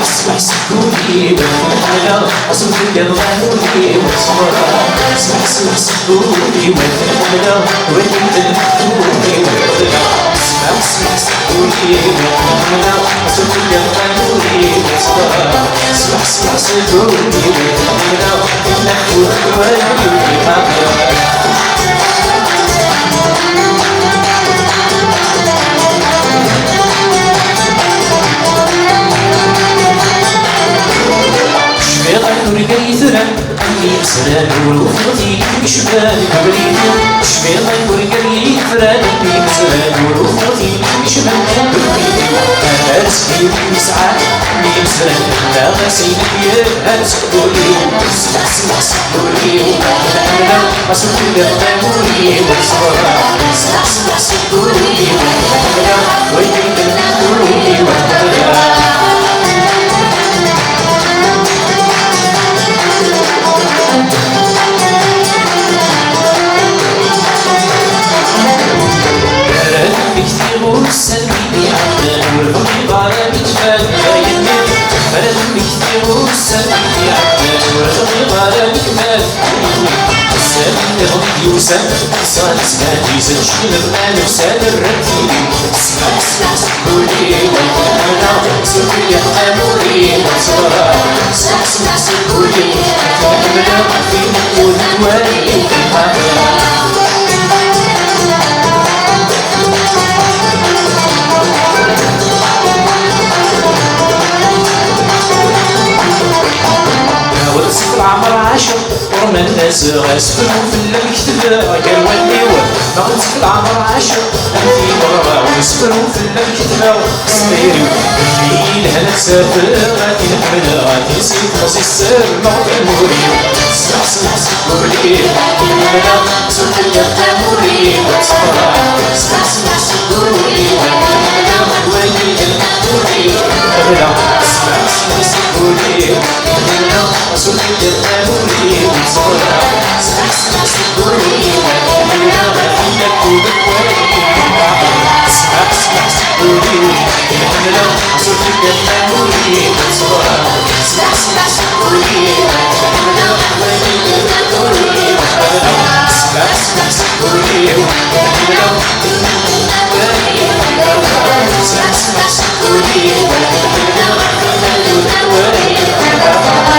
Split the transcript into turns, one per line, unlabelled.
اسمع سكوتي والفنانة أصوت الغنولي والصورة اسمع سكوتي والفنانة ولد الفتوني والفنانة اسمع سكوتي والفنانة أصوت الغنولي والصورة اسمع سكوتي والفنانة النحو والولي ورقيتنا اللي مسران ورفضتي شبان بريدنا شبيضا ورقيتنا اللي مسران ورفضتي شبان بريدنا أنا رسمي مسعى اللي مسران لا غسيل يا سكولي اسمع سكولي أنا أصوت الغنولي والصورة اسمع سكولي أنا ويلي الغنولي والصورة والسلبي عدنا والحب غارة بجفان يمين فلازم كتير والسلبي عدنا والحب غارة بجفان السلبي غضي يوسف صار سماتي سنشكل الآن وسال الرتيبي اسمع سكولي والفنانة سكولي القانوني والصورة اسمع سكولي الفنانة في نقول الوالي الحاضر ورسك العمر عاشر ورمى الناس غاسفلهم في اللم كتب قال وليوه نغرسك العمر عاشر انتي مرة ورسفلهم في اللم كتب سميري الليل هنا تسافر غادي نحمل غادي نسيت راسي السر نغضي الموري اسمع سكولي انا سوق القاموري وتصبر اسمع سكولي انا ويلي القاموري اسمع سكولي أصوت الغنولي والصورة اسمع